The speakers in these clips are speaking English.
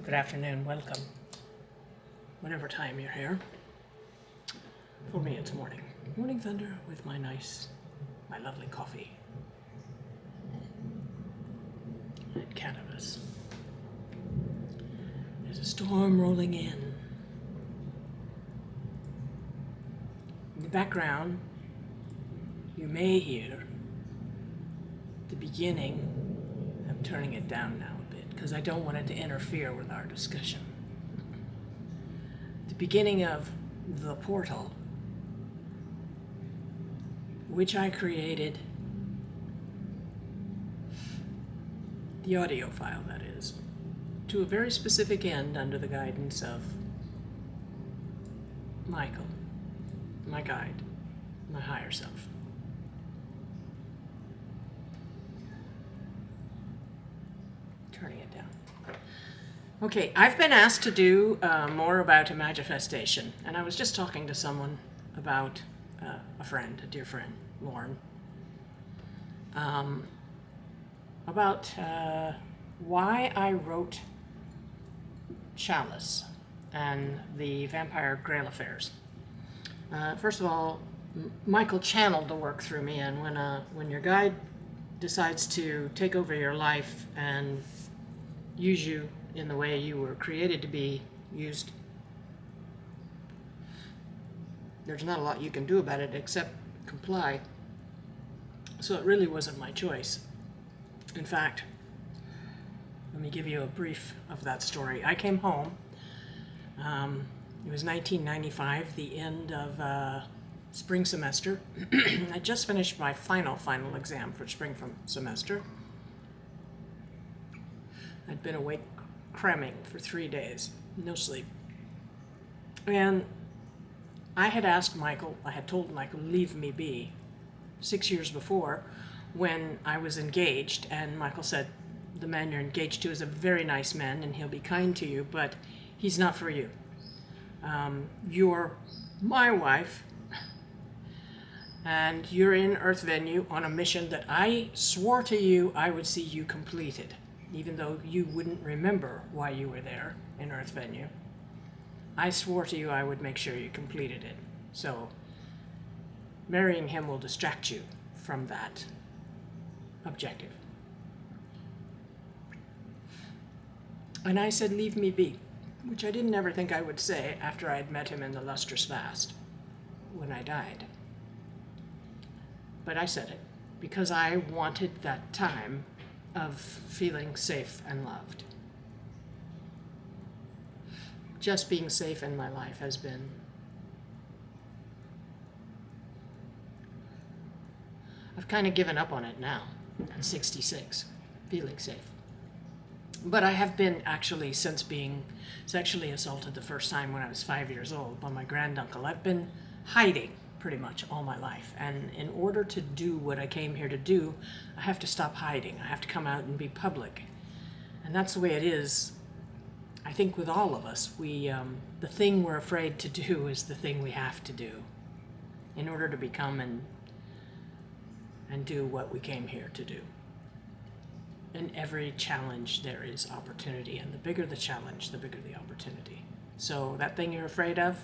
Good afternoon, welcome. Whatever time you're here. For me, it's morning. Morning thunder with my lovely coffee. And cannabis. There's a storm rolling in. In the background, you may hear the beginning. I'm turning it down now a bit because I don't want it to interfere with our discussion. The beginning of The Portal, which I created, the audio file that is, to a very specific end under the guidance of Michael, my guide, my higher self. Turning it down. Okay, I've been asked to do more about Imagifesting, and I was just talking to someone about a dear friend, Lauren, about why I wrote Chalice and the Vampyre Grail affairs. First of all, Michael channeled the work through me, and when your guide decides to take over your life and use you in the way you were created to be used, there's not a lot you can do about it except comply. So it really wasn't my choice. In fact, let me give you a brief of that story. I came home. It was 1995, the end of spring semester. I just finished my final exam for spring semester. I'd been awake cramming for 3 days, no sleep. And I had told Michael, leave me be, 6 years before, when I was engaged, and Michael said, the man you're engaged to is a very nice man, and he'll be kind to you, but he's not for you. You're my wife, and you're in Earth Venue on a mission that I swore to you I would see you completed, even though you wouldn't remember why you were there in Earth Venue. I swore to you I would make sure you completed it. So marrying him will distract you from that objective. And I said, leave me be, which I didn't ever think I would say after I'd met him in the lustrous fast when I died. But I said it because I wanted that time of feeling safe and loved. Just being safe in my life has been I've kind of given up on it now at 66, feeling safe. But I have been actually, since being sexually assaulted the first time when I was 5 years old by my granduncle, I've been hiding pretty much all my life. And in order to do what I came here to do, I have to stop hiding. I have to come out and be public. And that's the way it is, I think, with all of us. The thing we're afraid to do is the thing we have to do in order to become and do what we came here to do. In every challenge, there is opportunity, and the bigger the challenge, the bigger the opportunity. So that thing you're afraid of,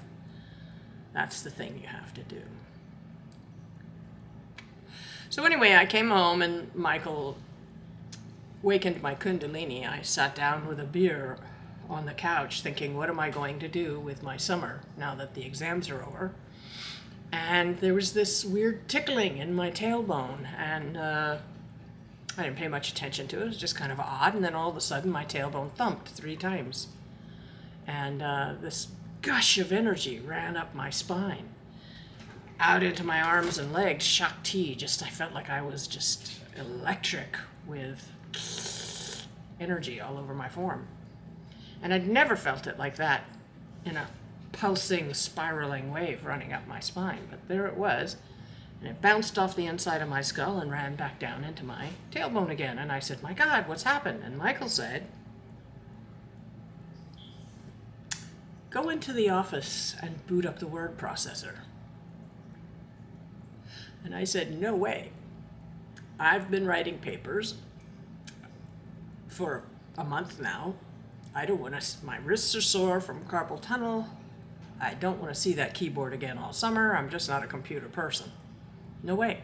that's the thing you have to do. So anyway, I came home and Michael wakened my kundalini. I sat down with a beer on the couch thinking, what am I going to do with my summer now that the exams are over? And there was this weird tickling in my tailbone, and I didn't pay much attention to it. It was just kind of odd. And then all of a sudden, my tailbone thumped 3 times. And this gush of energy ran up my spine, out into my arms and legs, Shakti. I felt like I was just electric with energy all over my form. And I'd never felt it like that in a pulsing, spiraling wave running up my spine. But there it was. And it bounced off the inside of my skull and ran back down into my tailbone again. And I said, my God, what's happened? And Michael said, go into the office and boot up the word processor. And I said, no way. I've been writing papers for a month now, I don't want to, my wrists are sore from carpal tunnel. I don't want to see that keyboard again all summer. I'm just not a computer person. No way.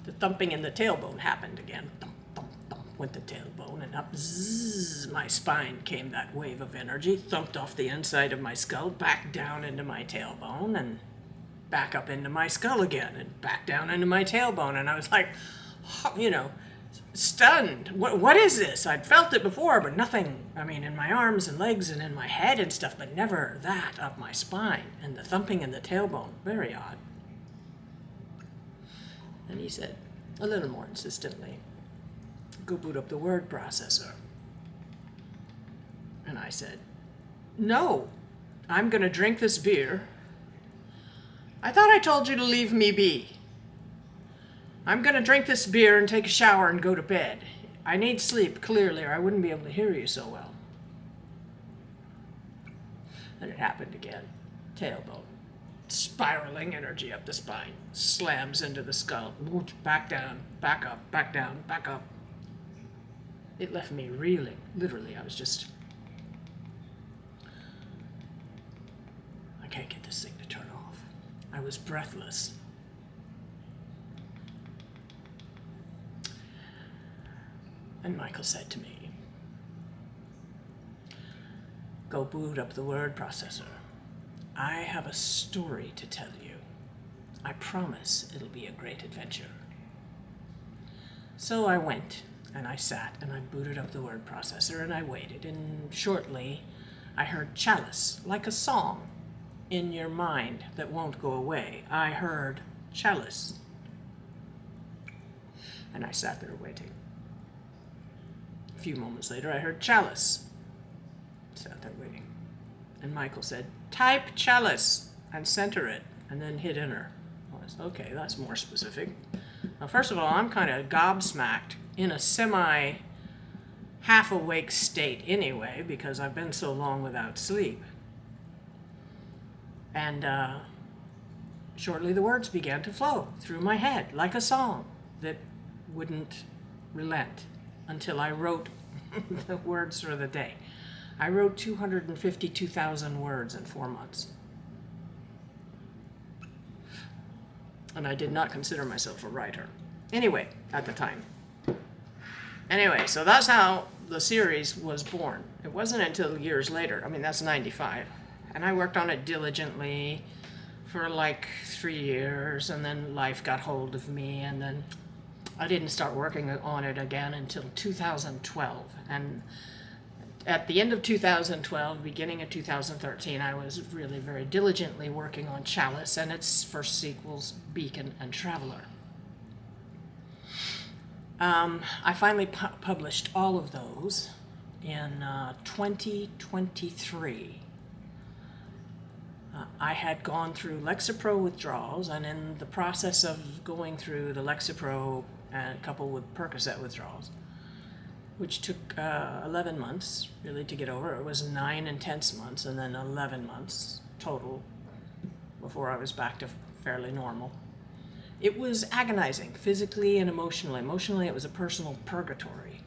The thumping in the tailbone happened again. Thump, thump, thump went the tailbone, and up zzz, my spine came that wave of energy, thumped off the inside of my skull, back down into my tailbone, and back up into my skull again, and back down into my tailbone. And I was like, you know, stunned. What is this? I'd felt it before, but nothing, I mean, in my arms and legs and in my head and stuff, but never that up my spine and the thumping in the tailbone. Very odd. And he said, a little more insistently, go boot up the word processor. And I said, no, I'm going to drink this beer. I thought I told you to leave me be. I'm going to drink this beer and take a shower and go to bed. I need sleep, clearly, or I wouldn't be able to hear you so well. And it happened again. Tailbone. Spiraling energy up the spine. Slams into the skull. Back down, back up, back down, back up. It left me reeling. Literally, I was just... I can't get this thing to turn off. I was breathless. And Michael said to me, go boot up the word processor. I have a story to tell you. I promise it'll be a great adventure. So I went, and I sat, and I booted up the word processor, and I waited, and shortly I heard chalice, like a song in your mind that won't go away. I heard chalice. And I sat there waiting. A few moments later, I heard chalice. Sat there waiting. And Michael said, type chalice and center it, and then hit enter. I was, okay, that's more specific. Now, first of all, I'm kind of gobsmacked in a half-awake state anyway, because I've been so long without sleep. And shortly the words began to flow through my head like a song that wouldn't relent until I wrote the words for the day. I wrote 252,000 words in 4 months. And I did not consider myself a writer. Anyway, at the time. Anyway, so that's how the series was born. It wasn't until years later. I mean, that's 95. And I worked on it diligently for like 3 years, and then life got hold of me, and then I didn't start working on it again until 2012. And at the end of 2012, beginning of 2013, I was really very diligently working on Chalice and its first sequels, Beacon and Traveler. I finally published all of those in 2023. I had gone through Lexapro withdrawals, and in the process of going through the Lexapro coupled with Percocet withdrawals, which took 11 months really to get over. It was 9 intense months and then 11 months total before I was back to fairly normal. It was agonizing, physically and emotionally. Emotionally, it was a personal purgatory.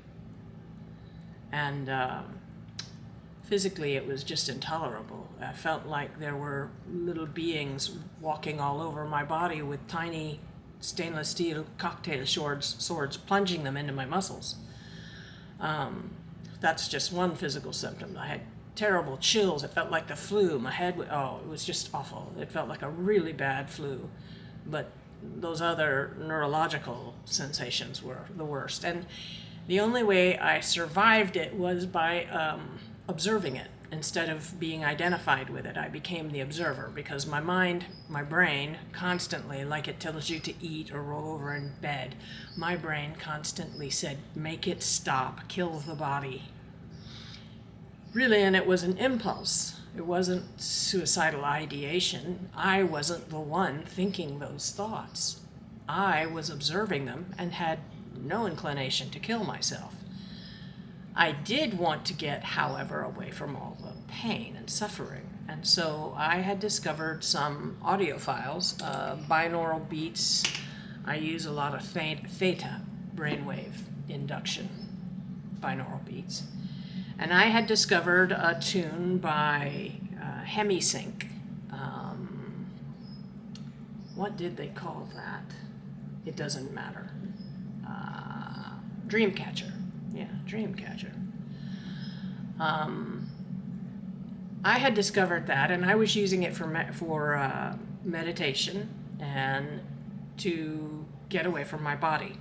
And physically, it was just intolerable. I felt like there were little beings walking all over my body with tiny stainless steel cocktail swords plunging them into my muscles. That's just one physical symptom. I had terrible chills. It felt like the flu. My head, it was just awful. It felt like a really bad flu. But those other neurological sensations were the worst. And the only way I survived it was by observing it. Instead of being identified with it, I became the observer, because my mind, my brain, constantly, like it tells you to eat or roll over in bed, my brain constantly said, make it stop, kill the body. Really, and it was an impulse. It wasn't suicidal ideation. I wasn't the one thinking those thoughts. I was observing them and had no inclination to kill myself. I did want to get, however, away from all the pain and suffering. And so I had discovered some audio files, binaural beats. I use a lot of theta brainwave induction binaural beats. And I had discovered a tune by Hemisync. What did they call that? It doesn't matter. Dreamcatcher. Yeah, Dreamcatcher. I had discovered that, and I was using it for meditation and to get away from my body.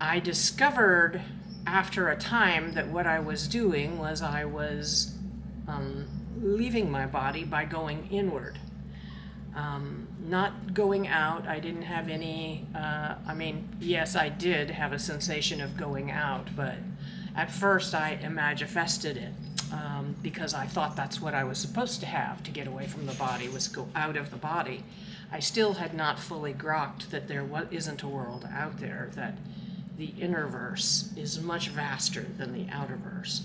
I discovered after a time that what I was doing was I was leaving my body by going inward. Not going out. I didn't have any, yes, I did have a sensation of going out, but at first I imagifested it because I thought that's what I was supposed to have to get away from the body, was go out of the body. I still had not fully grokked that there isn't a world out there, that the innerverse is much vaster than the outerverse.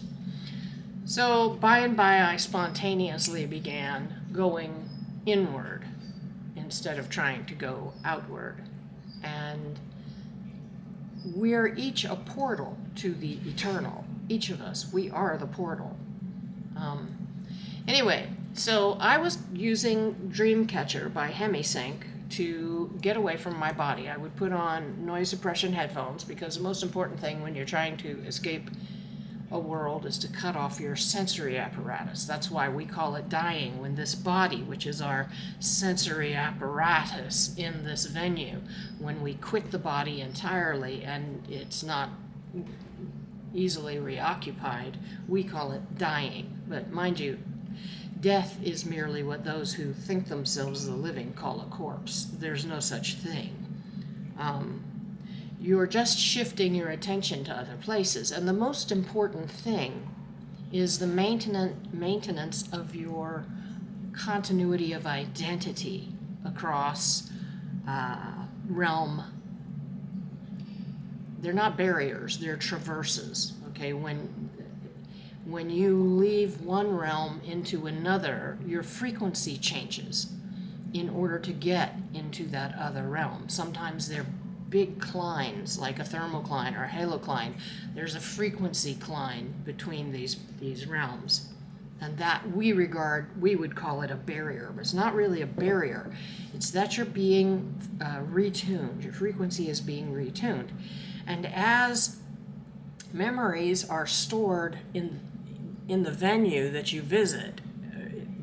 So by and by I spontaneously began going inward instead of trying to go outward. And we're each a portal to the eternal. Each of us, we are the portal. Anyway, so I was using Dreamcatcher by Hemisync to get away from my body. I would put on noise suppression headphones because the most important thing when you're trying to escape a world is to cut off your sensory apparatus. That's why we call it dying, when this body, which is our sensory apparatus in this venue, when we quit the body entirely and it's not easily reoccupied, we call it dying. But mind you, death is merely what those who think themselves the living call a corpse. There's no such thing. You're just shifting your attention to other places. And the most important thing is the maintenance of your continuity of identity across realm. They're not barriers, they're traverses. Okay, when you leave one realm into another, your frequency changes in order to get into that other realm. Sometimes they're big clines, like a thermocline or a halocline. There's a frequency cline between these realms. And that we would call it a barrier, but it's not really a barrier. It's that you're being retuned. Your frequency is being retuned. And as memories are stored in the venue that you visit,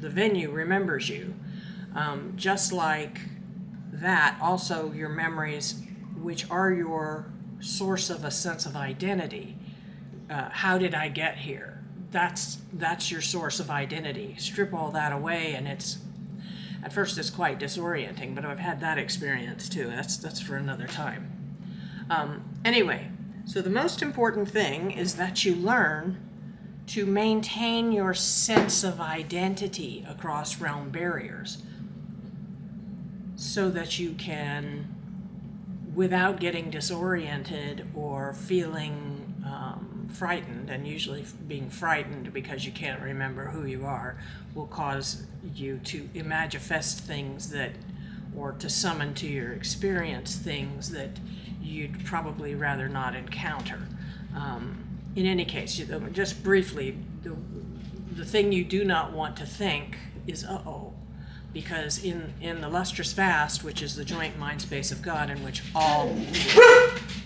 the venue remembers you. Just like that, also your memories, which are your source of a sense of identity. How did I get here? That's your source of identity. Strip all that away, and at first it's quite disorienting, but I've had that experience too. That's for another time. Anyway, so the most important thing is that you learn to maintain your sense of identity across realm barriers so that you can, without getting disoriented or feeling frightened, and usually being frightened because you can't remember who you are will cause you to imagifest things or to summon to your experience things that you'd probably rather not encounter. In any case, just briefly, the thing you do not want to think is uh-oh, because in the lustrous vast, which is the joint mind space of God, in which all